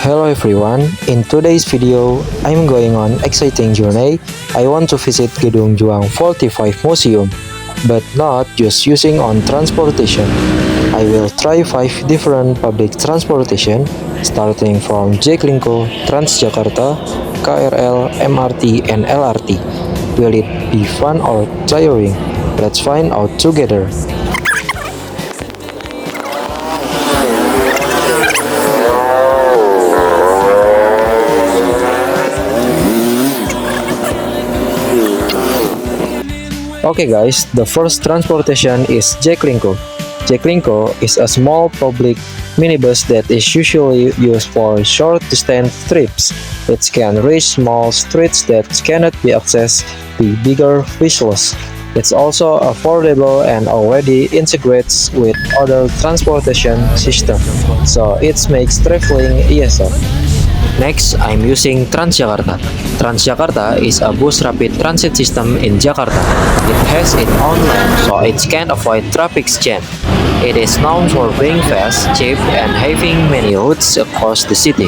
Hello everyone, in today's video, I'm going on exciting journey. I want to visit Gedung Juang 45 Museum, but not just using on transportation. I will try 5 different public transportation, starting from Jaklingko, Transjakarta, KRL, MRT, and LRT. Will it be fun or tiring? Let's find out together. Okay guys, the first transportation is Jaklingko. Jaklingko is a small public minibus that is usually used for short distance trips. It can reach small streets that cannot be accessed by bigger vehicles. It's also affordable and already integrates with other transportation systems, so it makes traveling easier. Next, I'm using Transjakarta. Transjakarta is a bus rapid transit system in Jakarta. It has its own lane, so it can avoid traffic jam. It is known for being fast, cheap, and having many routes across the city.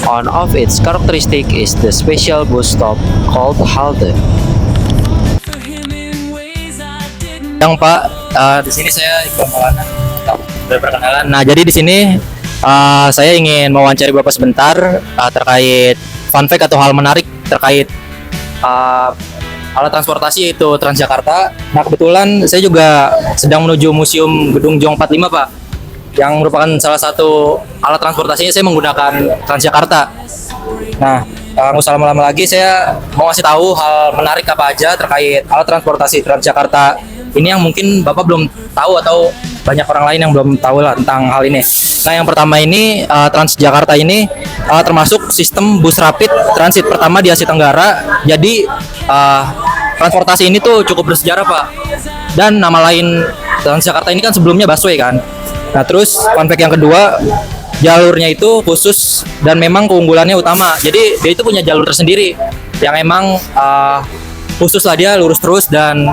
One of its characteristics is the special bus stop called halte. Yang Pak, di sini saya Iqbal Maulana, berperkenalan. Nah, jadi di sini saya ingin mewawancari Bapak sebentar terkait fun fact atau hal menarik terkait alat transportasi yaitu Transjakarta. Nah, kebetulan saya juga sedang menuju Museum Gedung Juang 45, Pak, yang merupakan salah satu alat transportasinya saya menggunakan Transjakarta. Nah, nggak usah lama-lama lagi, saya mau ngasih tahu hal menarik apa aja terkait alat transportasi Transjakarta ini yang mungkin Bapak belum tahu atau banyak orang lain yang belum tahu lah tentang hal ini. Nah, yang pertama ini Transjakarta ini termasuk sistem bus rapid transit pertama di Asia Tenggara. Jadi transportasi ini tuh cukup bersejarah, Pak. Dan nama lain Transjakarta ini kan sebelumnya busway kan. Nah, terus fun fact yang kedua, jalurnya itu khusus dan memang keunggulannya utama. Jadi dia itu punya jalur tersendiri yang emang khusus lah, dia lurus terus dan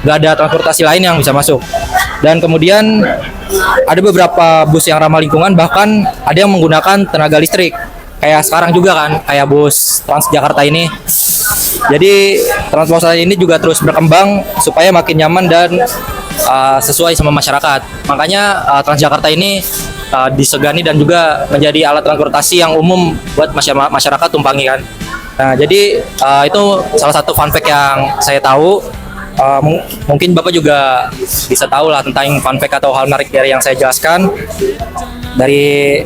nggak ada transportasi lain yang bisa masuk. Dan kemudian ada beberapa bus yang ramah lingkungan, bahkan ada yang menggunakan tenaga listrik. Kayak sekarang juga kan, kayak bus Transjakarta ini. Jadi transportasi ini juga terus berkembang supaya makin nyaman dan sesuai sama masyarakat. Makanya Transjakarta ini disegani dan juga menjadi alat transportasi yang umum buat masyarakat tumpangi kan. Nah, jadi itu salah satu fun fact yang saya tahu. Mungkin Bapak juga bisa tahu lah tentang fun fact atau hal menarik dari yang saya jelaskan dari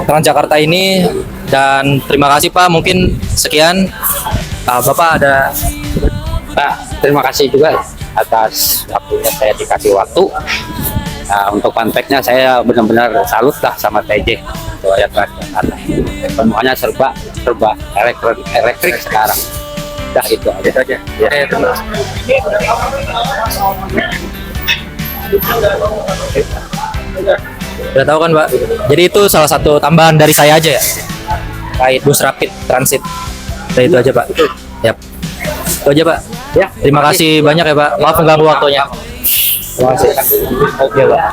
Transjakarta ini. Dan terima kasih, Pak. Mungkin sekian. Bapak ada. Pak, terima kasih juga atas waktunya saya dikasih waktu. Nah, untuk fun fact-nya saya benar-benar salut lah sama TJ ya, Transjakarta. Semuanya serba elektrik sekarang. Dah itu aja. Ya. Udah tahu kan, Pak? Jadi itu salah satu tambahan dari saya aja ya, kait bus rapid transit. Nah, itu aja, Pak. Yap. Itu aja, Pak. Ya, terima kasih banyak ya, Pak. Maaf mengganggu waktunya. Terima kasih. Oke, Pak.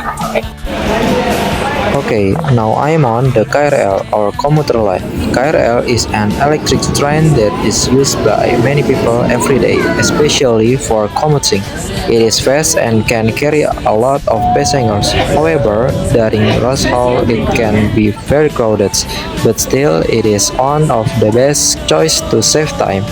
Okay, now I'm on the KRL or commuter line. KRL is an electric train that is used by many people every day, especially for commuting. It is fast and can carry a lot of passengers. However, during rush hour it can be very crowded, but still it is one of the best choice to save time.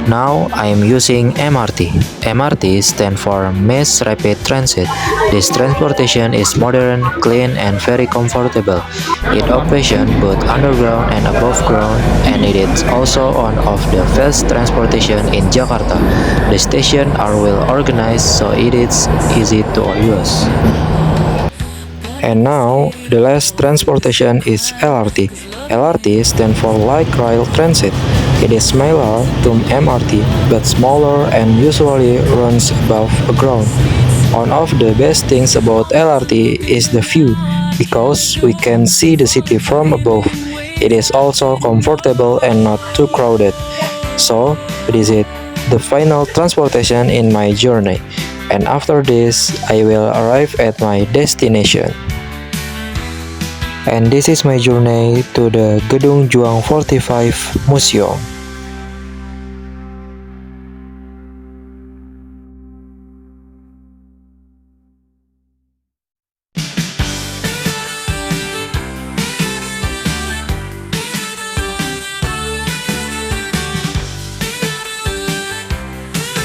Now I am using MRT. MRT stands for Mass Rapid Transit. This transportation is modern, clean, and very comfortable. It operates both underground and above ground, and it is also one of the best transportation in Jakarta. The stations are well organized, so it is easy to use. And now, the last transportation is LRT. LRT stands for Light Rail Transit. It is similar to MRT, but smaller and usually runs above ground. One of the best things about LRT is the view, because we can see the city from above. It is also comfortable and not too crowded. So, this is the final transportation in my journey. And after this, I will arrive at my destination. And this is my journey to the Gedung Juang 45 Museum.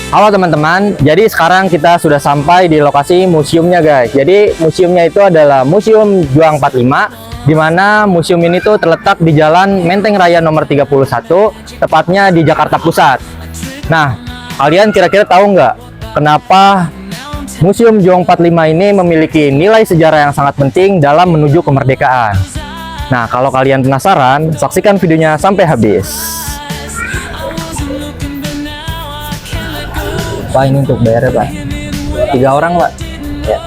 Halo teman-teman, jadi sekarang kita sudah sampai di lokasi museumnya guys. Jadi museumnya itu adalah Museum Juang 45, di mana museum ini tuh terletak di Jalan Menteng Raya nomor 31, tepatnya di Jakarta Pusat. Nah, kalian kira-kira tahu nggak kenapa Museum Juang 45 ini memiliki nilai sejarah yang sangat penting dalam menuju kemerdekaan? Nah, kalau kalian penasaran, saksikan videonya sampai habis. Pak, ini untuk bayarnya Pak, 3 orang Pak ya.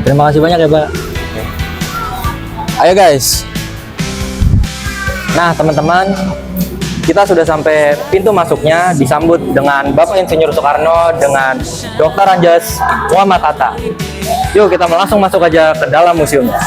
Terima kasih banyak ya Pak. Ayo guys. Nah teman-teman, kita sudah sampai pintu masuknya, disambut dengan Bapak Insinyur Soekarno dengan Dr. Anjas Muhammad Hatta. Yuk kita langsung masuk aja ke dalam museumnya.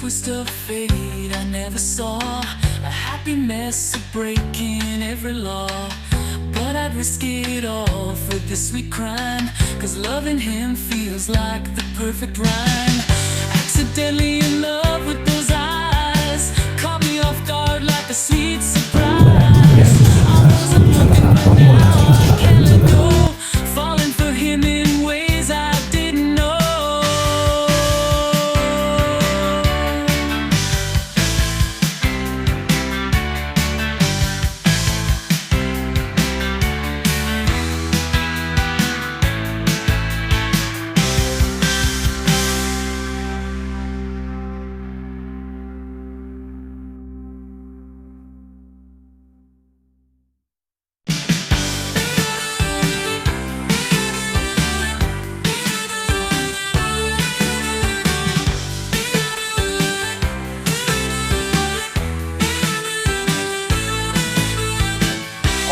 Twist of fate, I never saw a happiness of breaking every law. But I'd risk it all for this sweet crime, 'cause loving him feels like the perfect rhyme. Accidentally in love with those eyes, caught me off guard like a sweet surprise. I wasn't looking but now I can't let go, falling for him in ways I didn't know.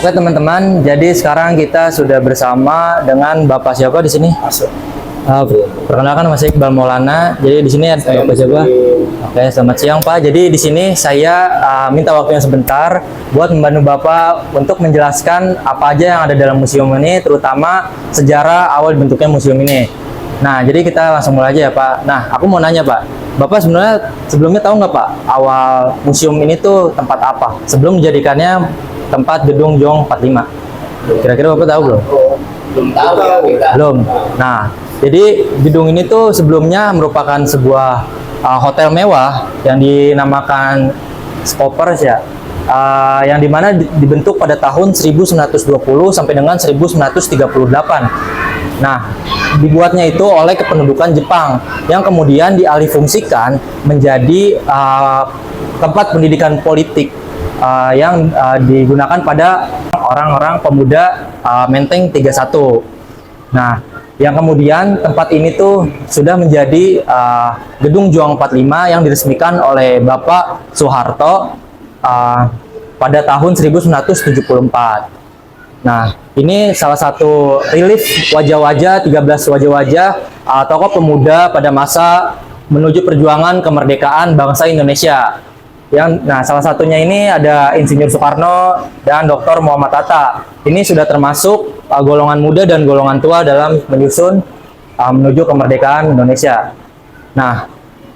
Oke teman-teman, jadi sekarang kita sudah bersama dengan Bapak siapa di sini? Perkenalkan Mas Iqbal Maulana. Jadi di sini ada Bapak siapa? Oke, selamat siang Pak. Jadi di sini saya minta waktunya sebentar buat membantu Bapak untuk menjelaskan apa aja yang ada dalam museum ini, terutama sejarah awal dibentuknya museum ini. Nah, jadi kita langsung mulai aja ya Pak. Nah, aku mau nanya Pak, Bapak sebenarnya sebelumnya tahu nggak Pak awal museum ini tuh tempat apa? Sebelum dijadikannya tempat Gedung Juang 45. Kira-kira Bapak tahu belum? Belum tahu ya kita. Belum. Nah, jadi gedung ini tuh sebelumnya merupakan sebuah hotel mewah yang dinamakan Scopers ya. Yang dimana dibentuk pada tahun 1920 sampai dengan 1938. Nah, dibuatnya itu oleh kependudukan Jepang yang kemudian dialihfungsikan menjadi tempat pendidikan politik yang digunakan pada orang-orang pemuda Menteng 31. Nah, yang kemudian tempat ini tuh sudah menjadi Gedung Juang 45 yang diresmikan oleh Bapak Soeharto pada tahun 1974. Nah, ini salah satu relief wajah-wajah, 13 wajah-wajah tokoh pemuda pada masa menuju perjuangan kemerdekaan bangsa Indonesia. Nah, salah satunya ini ada Insinyur Soekarno dan Dr. Muhammad Hatta. Ini sudah termasuk golongan muda dan golongan tua dalam menyusun menuju kemerdekaan Indonesia. Nah,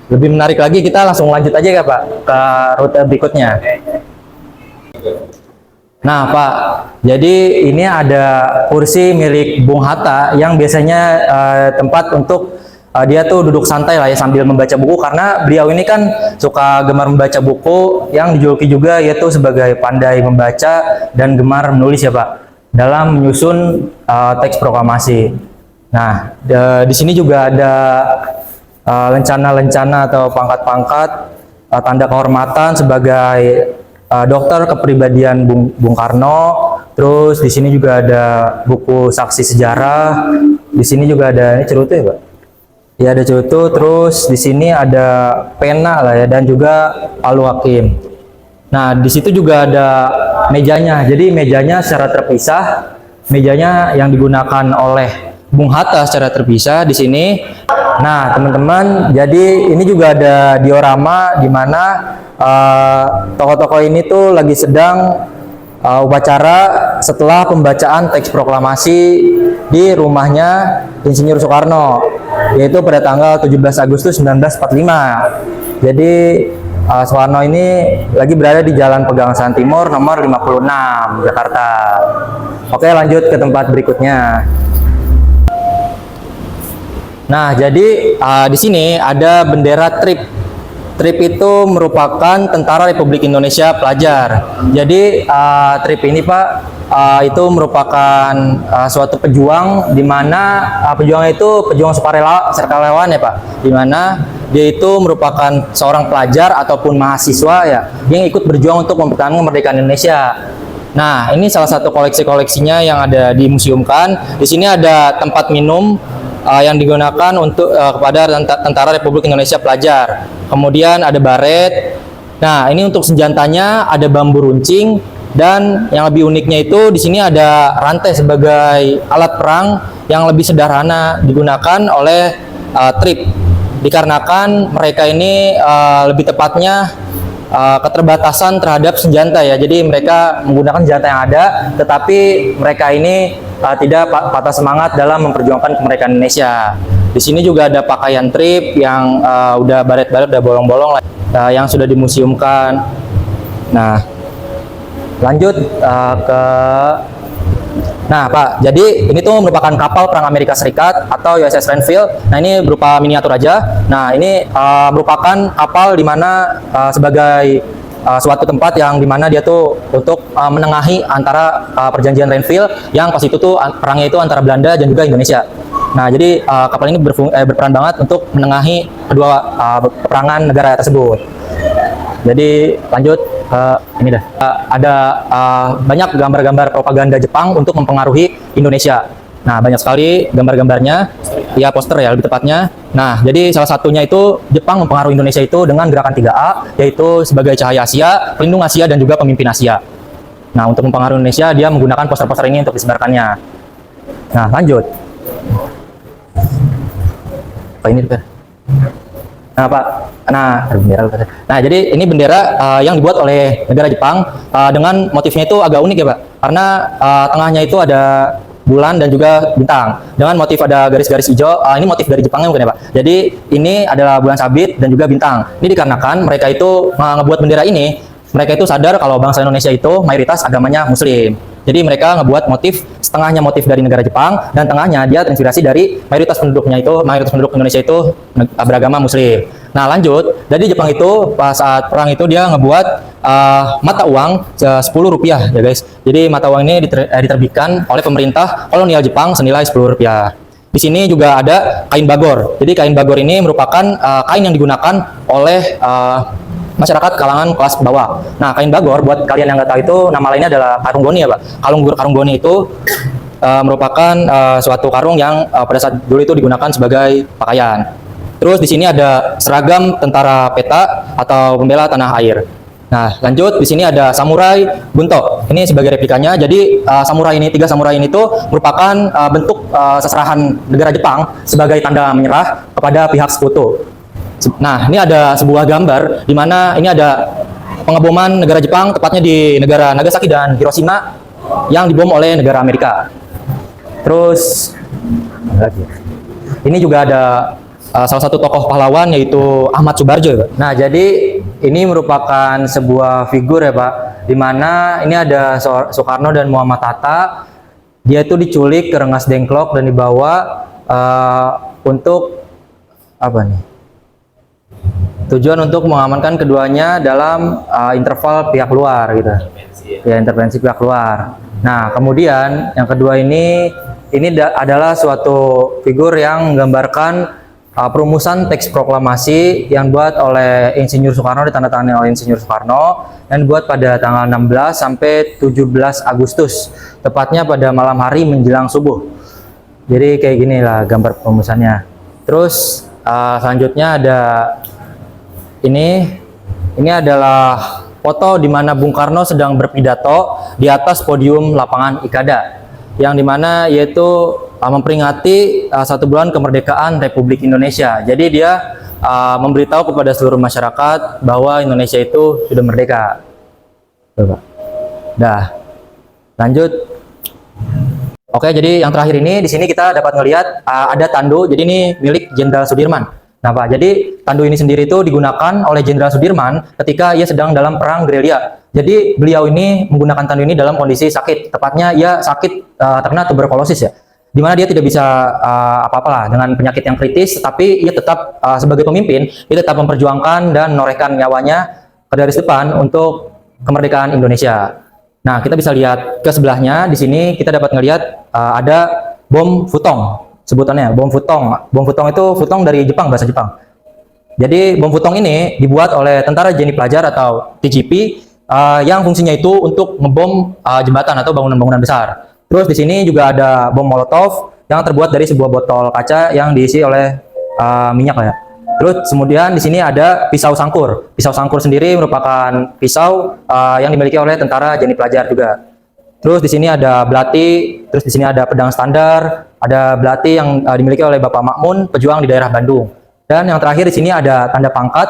lebih menarik lagi kita langsung lanjut aja ya Pak ke rute berikutnya. Nah Pak, jadi ini ada kursi milik Bung Hatta yang biasanya tempat untuk dia tuh duduk santai lah ya sambil membaca buku, karena beliau ini kan suka gemar membaca buku, yang dijuluki juga yaitu sebagai pandai membaca dan gemar menulis ya Pak, dalam menyusun teks proklamasi. Nah, di sini juga ada lencana-lencana atau pangkat-pangkat tanda kehormatan sebagai dokter kepribadian Bung Karno. Terus di sini juga ada buku saksi sejarah. Di sini juga ada ini cerutu ya Pak. Ya ada cerutu. Terus di sini ada pena lah ya, dan juga palu hakim. Nah di situ juga ada mejanya. Jadi mejanya secara terpisah. Mejanya yang digunakan oleh Bung Hatta secara terpisah di sini. Nah teman-teman, jadi ini juga ada diorama di mana tokoh-tokoh ini tuh lagi sedang upacara setelah pembacaan teks proklamasi di rumahnya Insinyur Soekarno, yaitu pada tanggal 17 Agustus 1945. Jadi Soekarno ini lagi berada di Jalan Pegangsaan Timur nomor 56 Jakarta. Oke, lanjut ke tempat berikutnya. Nah, jadi di sini ada bendera TRIP. TRIP itu merupakan Tentara Republik Indonesia Pelajar. Jadi TRIP ini Pak itu merupakan suatu pejuang, di mana pejuang itu pejuang sukarelawan ya Pak, di mana dia itu merupakan seorang pelajar ataupun mahasiswa ya yang ikut berjuang untuk mempertahankan kemerdekaan Indonesia. Nah, ini salah satu koleksi-koleksinya yang ada dimuseumkan. Di sini ada tempat minum yang digunakan untuk kepada Tentara Republik Indonesia Pelajar. Kemudian ada baret. Nah, ini untuk senjatanya ada bambu runcing, dan yang lebih uniknya itu di sini ada rantai sebagai alat perang yang lebih sederhana digunakan oleh TRIP, dikarenakan mereka ini lebih tepatnya keterbatasan terhadap senjata ya. Jadi mereka menggunakan senjata yang ada, tetapi mereka ini tidak patah semangat dalam memperjuangkan kemerdekaan Indonesia. Di sini juga ada pakaian TRIP yang udah baret-baret, udah bolong-bolong yang sudah dimuseumkan. Nah, lanjut Nah Pak, jadi ini tuh merupakan kapal perang Amerika Serikat atau USS Renfield. Nah ini berupa miniatur aja. Nah ini merupakan kapal di mana sebagai suatu tempat yang dimana dia tuh untuk menengahi antara perjanjian Renfield yang pas itu tuh perangnya itu antara Belanda dan juga Indonesia. Nah jadi kapal ini berperan banget untuk menengahi kedua peperangan negara tersebut. Jadi lanjut ini dah ada banyak gambar-gambar propaganda Jepang untuk mempengaruhi Indonesia. Nah banyak sekali gambar-gambarnya, ya poster ya lebih tepatnya. Nah jadi salah satunya itu Jepang mempengaruhi Indonesia itu dengan gerakan 3A, yaitu sebagai cahaya Asia, pelindung Asia, dan juga pemimpin Asia. Nah untuk mempengaruhi Indonesia dia menggunakan poster-poster ini untuk disebarkannya. Nah lanjut. Apa ini Pak? Nah Pak, nah jadi ini bendera yang dibuat oleh negara Jepang dengan motifnya itu agak unik ya Pak, karena tengahnya itu ada bulan dan juga bintang dengan motif ada garis-garis hijau. Ini motif dari Jepangnya mungkin ya Pak. Jadi ini adalah bulan sabit dan juga bintang. Ini dikarenakan mereka itu ngebuat bendera ini, mereka itu sadar kalau bangsa Indonesia itu mayoritas agamanya Muslim. Jadi mereka ngebuat motif, setengahnya motif dari negara Jepang dan tengahnya dia terinspirasi dari mayoritas penduduk Indonesia itu beragama Muslim. Nah lanjut, jadi Jepang itu pas saat perang itu dia ngebuat mata uang Rp10 ya guys. Jadi mata uang ini diterbitkan oleh pemerintah kolonial Jepang senilai Rp10. Di sini juga ada kain bagor. Jadi kain bagor ini merupakan kain yang digunakan oleh masyarakat kalangan kelas bawah. Nah, kain bagor buat kalian yang nggak tahu itu nama lainnya adalah karung goni ya, Pak. Karung goni itu merupakan suatu karung yang pada saat dulu itu digunakan sebagai pakaian. Terus di sini ada seragam tentara peta atau pembela tanah air. Nah, lanjut di sini ada samurai bunto. Ini sebagai replikanya. Jadi tiga samurai ini tuh merupakan bentuk seserahan negara Jepang sebagai tanda menyerah kepada pihak sekutu. Nah, ini ada sebuah gambar di mana ini ada pengeboman negara Jepang, tepatnya di negara Nagasaki dan Hiroshima yang dibom oleh negara Amerika. Terus ini juga ada salah satu tokoh pahlawan yaitu Ahmad Subarjo. Nah, jadi ini merupakan sebuah figur ya Pak, di mana ini ada Soekarno dan Muhammad Hatta. Dia itu diculik ke Rengas Dengklok dan dibawa untuk apa nih? Tujuan untuk mengamankan keduanya dalam interval pihak luar gitu. Ya, intervensi pihak luar. Nah, kemudian yang kedua ini adalah suatu figur yang menggambarkan perumusan teks proklamasi yang buat oleh Insinyur Soekarno, ditandatangani oleh Insinyur Soekarno, dan buat pada tanggal 16 sampai 17 Agustus, tepatnya pada malam hari menjelang subuh. Jadi kayak gini lah gambar perumusannya. Terus selanjutnya ada ini adalah foto di mana Bung Karno sedang berpidato di atas podium lapangan Ikada, yang dimana yaitu memperingati 1 bulan kemerdekaan Republik Indonesia. Jadi dia memberitahu kepada seluruh masyarakat bahwa Indonesia itu sudah merdeka. Tuh, Pak. Dah, lanjut. Oke, jadi yang terakhir ini di sini kita dapat melihat ada tandu. Jadi ini milik Jenderal Sudirman. Nah, Pak, jadi tandu ini sendiri itu digunakan oleh Jenderal Sudirman ketika ia sedang dalam perang gerilya. Jadi beliau ini menggunakan tandu ini dalam kondisi sakit. Tepatnya ia sakit terkena tuberkulosis ya. Di mana dia tidak bisa apa-apa lah dengan penyakit yang kritis, tapi ia tetap sebagai pemimpin, dia tetap memperjuangkan dan menorehkan nyawanya ke garis depan untuk kemerdekaan Indonesia. Nah, kita bisa lihat ke sebelahnya di sini kita dapat melihat ada bom futong. Sebutannya bom futong. Bom futong itu futong dari Jepang, bahasa Jepang. Jadi bom futong ini dibuat oleh tentara Jenny Pelajar atau TJP yang fungsinya itu untuk ngebom jembatan atau bangunan-bangunan besar. Terus di sini juga ada bom molotov yang terbuat dari sebuah botol kaca yang diisi oleh minyak ya. Terus kemudian di sini ada pisau sangkur. Pisau sangkur sendiri merupakan pisau yang dimiliki oleh tentara Jenny Pelajar juga. Terus di sini ada belati, terus di sini ada pedang standar, ada belati yang dimiliki oleh Bapak Makmun, pejuang di daerah Bandung. Dan yang terakhir di sini ada tanda pangkat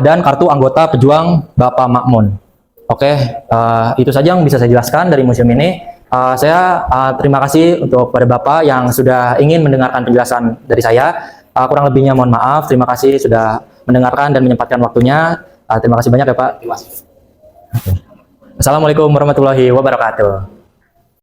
dan kartu anggota pejuang Bapak Makmun. Oke, itu saja yang bisa saya jelaskan dari museum ini. Saya terima kasih untuk pada Bapak yang sudah ingin mendengarkan penjelasan dari saya. Kurang lebihnya mohon maaf. Terima kasih sudah mendengarkan dan menyempatkan waktunya. Terima kasih banyak ya Pak. Terima kasih. Assalamualaikum warahmatullahi wabarakatuh.